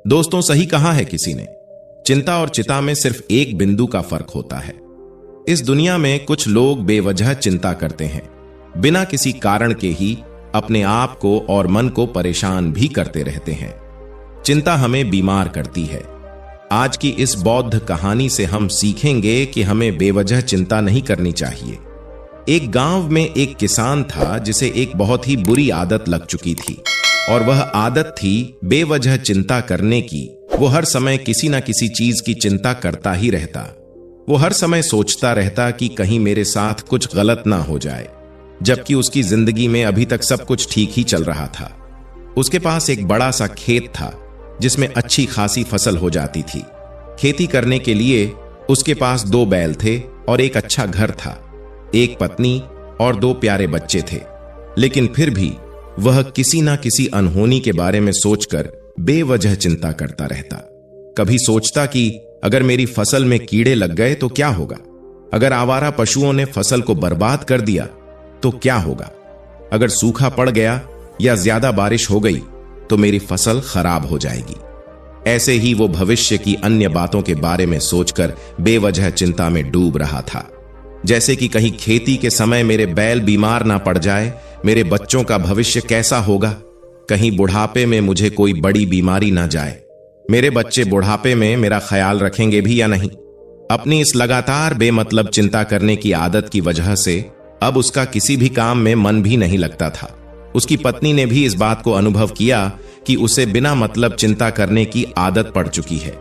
दोस्तों, सही कहा है किसी ने, चिंता और चिता में सिर्फ एक बिंदु का फर्क होता है। इस दुनिया में कुछ लोग बेवजह चिंता करते हैं, बिना किसी कारण के ही अपने आप को और मन को परेशान भी करते रहते हैं। चिंता हमें बीमार करती है। आज की इस बौद्ध कहानी से हम सीखेंगे कि हमें बेवजह चिंता नहीं करनी चाहिए। एक गांव में एक किसान था जिसे एक बहुत ही बुरी आदत लग चुकी थी, और वह आदत थी बेवजह चिंता करने की। वो हर समय किसी ना किसी चीज की चिंता करता ही रहता। वो हर समय सोचता रहता कि कहीं मेरे साथ कुछ गलत ना हो जाए, जबकि उसकी जिंदगी में अभी तक सब कुछ ठीक ही चल रहा था। उसके पास एक बड़ा सा खेत था जिसमें अच्छी खासी फसल हो जाती थी। खेती करने के लिए उसके पास 2 बैल थे और एक अच्छा घर था, एक पत्नी और 2 प्यारे बच्चे थे। लेकिन फिर भी वह किसी ना किसी अनहोनी के बारे में सोचकर बेवजह चिंता करता रहता। कभी सोचता कि अगर मेरी फसल में कीड़े लग गए तो क्या होगा, अगर आवारा पशुओं ने फसल को बर्बाद कर दिया तो क्या होगा, अगर सूखा पड़ गया या ज्यादा बारिश हो गई तो मेरी फसल खराब हो जाएगी। ऐसे ही वो भविष्य की अन्य बातों के बारे में सोचकर बेवजह चिंता में डूब रहा था। जैसे कि कहीं खेती के समय मेरे बैल बीमार ना पड़ जाए, मेरे बच्चों का भविष्य कैसा होगा, कहीं बुढ़ापे में मुझे कोई बड़ी बीमारी ना जाए, मेरे बच्चे बुढ़ापे में मेरा ख्याल रखेंगे भी या नहीं। अपनी इस लगातार बेमतलब चिंता करने की आदत की वजह से अब उसका किसी भी काम में मन भी नहीं लगता था। उसकी पत्नी ने भी इस बात को अनुभव किया कि उसे बिना मतलब चिंता करने की आदत पड़ चुकी है।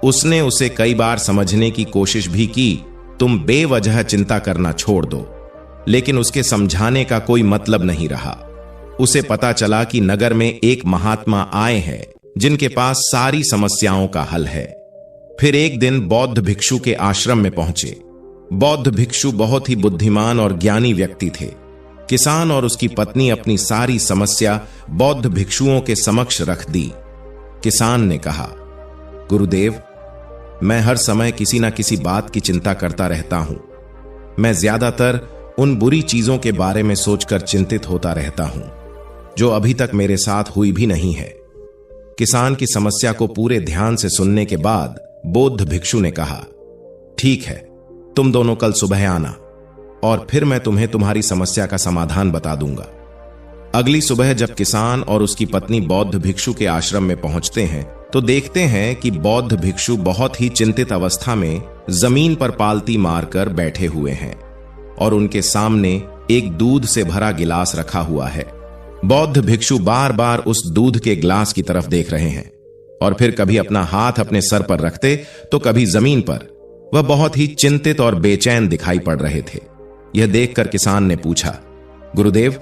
उसने उसे कई बार समझने की कोशिश भी की, तुम बेवजह चिंता करना छोड़ दो, लेकिन उसके समझाने का कोई मतलब नहीं रहा। उसे पता चला कि नगर में एक महात्मा आए हैं जिनके पास सारी समस्याओं का हल है। फिर एक दिन बौद्ध भिक्षु के आश्रम में पहुंचे। बौद्ध भिक्षु बहुत ही बुद्धिमान और ज्ञानी व्यक्ति थे। किसान और उसकी पत्नी अपनी सारी समस्या बौद्ध भिक्षुओं के समक्ष रख दी। किसान ने कहा, गुरुदेव, मैं हर समय किसी ना किसी बात की चिंता करता रहता हूं। मैं ज्यादातर उन बुरी चीजों के बारे में सोचकर चिंतित होता रहता हूं जो अभी तक मेरे साथ हुई भी नहीं है। किसान की समस्या को पूरे ध्यान से सुनने के बाद बौद्ध भिक्षु ने कहा, ठीक है, तुम दोनों कल सुबह आना और फिर मैं तुम्हें तुम्हारी समस्या का समाधान बता दूंगा। अगली सुबह जब किसान और उसकी पत्नी बौद्ध भिक्षु के आश्रम में पहुंचते हैं तो देखते हैं कि बौद्ध भिक्षु बहुत ही चिंतित अवस्था में जमीन पर पालती मारकर बैठे हुए हैं और उनके सामने एक दूध से भरा गिलास रखा हुआ है। बौद्ध भिक्षु बार बार उस दूध के गिलास की तरफ देख रहे हैं और फिर कभी अपना हाथ अपने सर पर रखते तो कभी जमीन पर। वह बहुत ही चिंतित और बेचैन दिखाई पड़ रहे थे। यह देखकर किसान ने पूछा, गुरुदेव,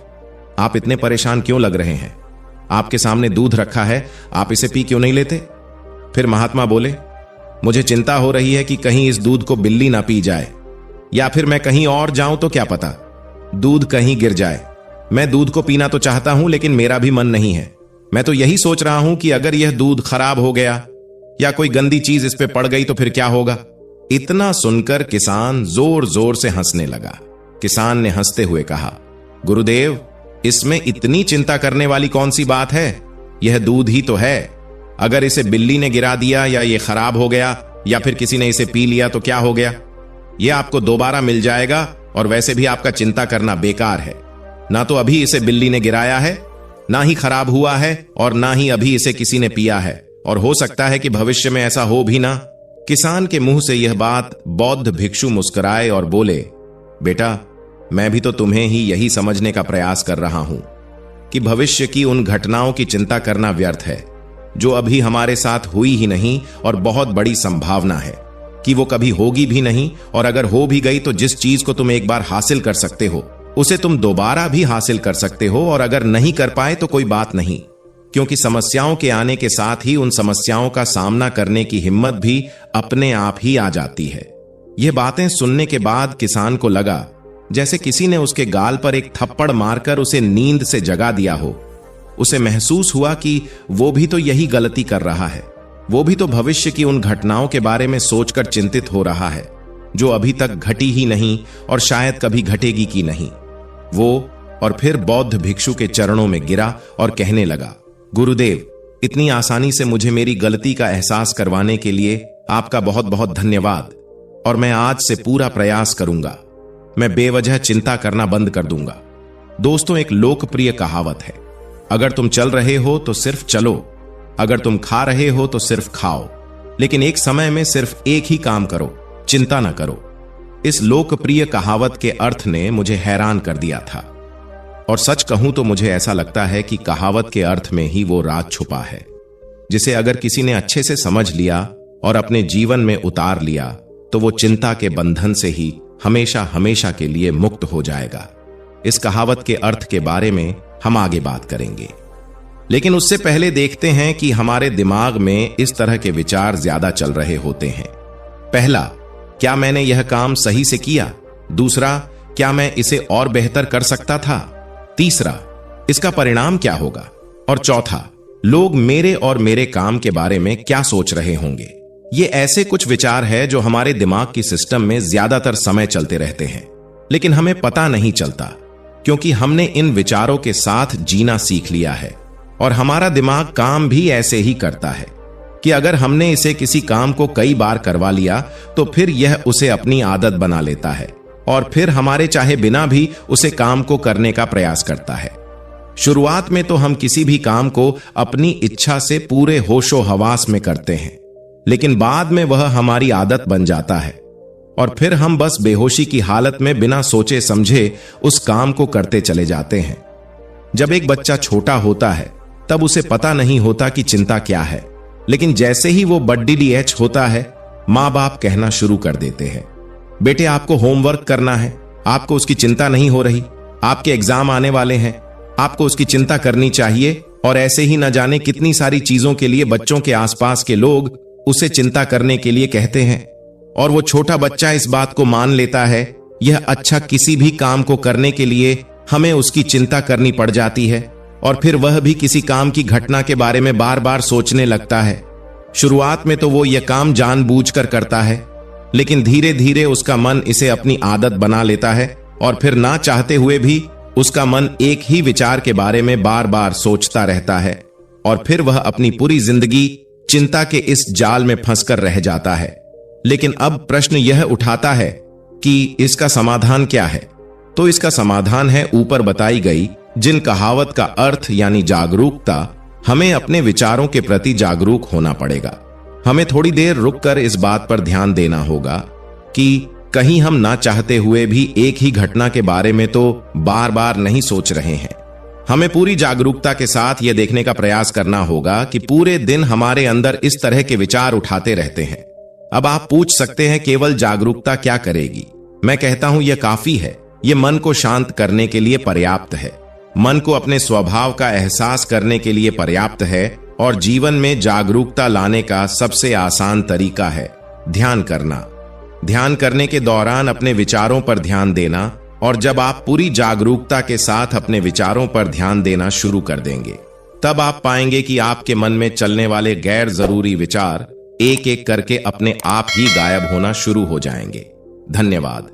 आप इतने परेशान क्यों लग रहे हैं? आपके सामने दूध रखा है, आप इसे पी क्यों नहीं लेते? फिर महात्मा बोले, मुझे चिंता हो रही है कि कहीं इस दूध को बिल्ली ना पी जाए, या फिर मैं कहीं और जाऊं तो क्या पता, दूध कहीं गिर जाए। मैं दूध को पीना तो चाहता हूं लेकिन मेरा भी मन नहीं है। मैं तो यही सोच रहा हूं कि अगर यह दूध खराब हो गया या कोई गंदी चीज इस पे पड़ गई तो फिर क्या होगा। इतना सुनकर किसान जोर जोर से हंसने लगा। किसान ने हंसते हुए कहा, गुरुदेव, इसमें इतनी चिंता करने वाली कौन सी बात है? यह दूध ही तो है। अगर इसे बिल्ली ने गिरा दिया या ये खराब हो गया या फिर किसी ने इसे पी लिया तो क्या हो गया? यह आपको दोबारा मिल जाएगा और वैसे भी आपका चिंता करना बेकार है। ना तो अभी इसे बिल्ली ने गिराया है, ना ही खराब हुआ है और ना ही अभी इसे किसी ने पिया है, और हो सकता है कि भविष्य में ऐसा हो भी ना। किसान के मुंह से यह बात बौद्ध भिक्षु मुस्कुराए और बोले, बेटा, मैं भी तो तुम्हें ही यही समझने का प्रयास कर रहा हूं कि भविष्य की उन घटनाओं की चिंता करना व्यर्थ है जो अभी हमारे साथ हुई ही नहीं और बहुत बड़ी संभावना है कि वो कभी होगी भी नहीं, और अगर हो भी गई तो जिस चीज को तुम एक बार हासिल कर सकते हो उसे तुम दोबारा भी हासिल कर सकते हो, और अगर नहीं कर पाए तो कोई बात नहीं, क्योंकि समस्याओं के आने के साथ ही उन समस्याओं का सामना करने की हिम्मत भी अपने आप ही आ जाती है। ये बातें सुनने के बाद किसान को लगा जैसे किसी ने उसके गाल पर एक थप्पड़ मारकर उसे नींद से जगा दिया हो। उसे महसूस हुआ कि वो भी तो यही गलती कर रहा है। वो भी तो भविष्य की उन घटनाओं के बारे में सोचकर चिंतित हो रहा है जो अभी तक घटी ही नहीं और शायद कभी घटेगी की नहीं। वो और फिर बौद्ध भिक्षु के चरणों में गिरा और कहने लगा, गुरुदेव, इतनी आसानी से मुझे मेरी गलती का एहसास करवाने के लिए आपका बहुत बहुत धन्यवाद। और मैं आज से पूरा प्रयास करूंगा। मैं बेवजह चिंता करना बंद कर दूंगा। दोस्तों, एक लोकप्रिय कहावत है, अगर तुम चल रहे हो तो सिर्फ चलो, अगर तुम खा रहे हो तो सिर्फ खाओ, लेकिन एक समय में सिर्फ एक ही काम करो, चिंता ना करो। इस लोकप्रिय कहावत के अर्थ ने मुझे हैरान कर दिया था। और सच कहूं तो मुझे ऐसा लगता है कि कहावत के अर्थ में ही वो राज छुपा है, जिसे अगर किसी ने अच्छे से समझ लिया और अपने जीवन में उतार लिया तो वो चिंता के बंधन से ही हमेशा हमेशा के लिए मुक्त हो जाएगा। इस कहावत के अर्थ के बारे में हम आगे बात करेंगे, लेकिन उससे पहले देखते हैं कि हमारे दिमाग में इस तरह के विचार ज्यादा चल रहे होते हैं। पहला, क्या मैंने यह काम सही से किया? दूसरा, क्या मैं इसे और बेहतर कर सकता था? तीसरा, इसका परिणाम क्या होगा? और चौथा, लोग मेरे और मेरे काम के बारे में क्या सोच रहे होंगे? ये ऐसे कुछ विचार है जो हमारे दिमाग की सिस्टम में ज्यादातर समय चलते रहते हैं, लेकिन हमें पता नहीं चलता, क्योंकि हमने इन विचारों के साथ जीना सीख लिया है। और हमारा दिमाग काम भी ऐसे ही करता है कि अगर हमने इसे किसी काम को कई बार करवा लिया तो फिर यह उसे अपनी आदत बना लेता है और फिर हमारे चाहे बिना भी उसे काम को करने का प्रयास करता है। शुरुआत में तो हम किसी भी काम को अपनी इच्छा से पूरे होशो हवास में करते हैं, लेकिन बाद में वह हमारी आदत बन जाता है और फिर हम बस बेहोशी की हालत में बिना सोचे समझे उस काम को करते चले जाते हैं। जब एक बच्चा छोटा होता है तब उसे पता नहीं होता कि चिंता क्या है, लेकिन जैसे ही वो बड्डीडीएच होता है, माँ बाप कहना शुरू कर देते हैं, बेटे आपको होमवर्क करना है, आपको उसकी चिंता नहीं हो रही, आपके एग्जाम आने वाले हैं, आपको उसकी चिंता करनी चाहिए। और ऐसे ही न जाने कितनी सारी चीजों के लिए बच्चों के आसपास के लोग उसे चिंता करने के लिए कहते हैं, और वो छोटा बच्चा इस बात को मान लेता है। यह अच्छा, किसी भी काम को करने के लिए हमें उसकी चिंता करनी पड़ जाती है, और फिर वह भी किसी काम की घटना के बारे में बार बार सोचने लगता है। शुरुआत में तो वो यह काम जानबूझकर करता है, लेकिन धीरे धीरे उसका मन इसे अपनी आदत बना लेता है और फिर ना चाहते हुए भी उसका मन एक ही विचार के बारे में बार बार सोचता रहता है, और फिर वह अपनी पूरी जिंदगी चिंता के इस जाल में फंसकर रह जाता है। लेकिन अब प्रश्न यह उठाता है कि इसका समाधान क्या है? तो इसका समाधान है ऊपर बताई गई जिन कहावत का अर्थ यानी जागरूकता। हमें अपने विचारों के प्रति जागरूक होना पड़ेगा। हमें थोड़ी देर रुककर इस बात पर ध्यान देना होगा कि कहीं हम ना चाहते हुए भी एक ही घटना के बारे में तो बार बार नहीं सोच रहे हैं। हमें पूरी जागरूकता के साथ यह देखने का प्रयास करना होगा कि पूरे दिन हमारे अंदर इस तरह के विचार उठाते रहते हैं। अब आप पूछ सकते हैं, केवल जागरूकता क्या करेगी? मैं कहता हूं यह काफी है। यह मन को शांत करने के लिए पर्याप्त है, मन को अपने स्वभाव का एहसास करने के लिए पर्याप्त है, और जीवन में जागरूकता लाने का सबसे आसान तरीका है ध्यान करना। ध्यान करने के दौरान अपने विचारों पर ध्यान देना, और जब आप पूरी जागरूकता के साथ अपने विचारों पर ध्यान देना शुरू कर देंगे, तब आप पाएंगे कि आपके मन में चलने वाले गैर जरूरी विचार एक एक करके अपने आप ही गायब होना शुरू हो जाएंगे। धन्यवाद।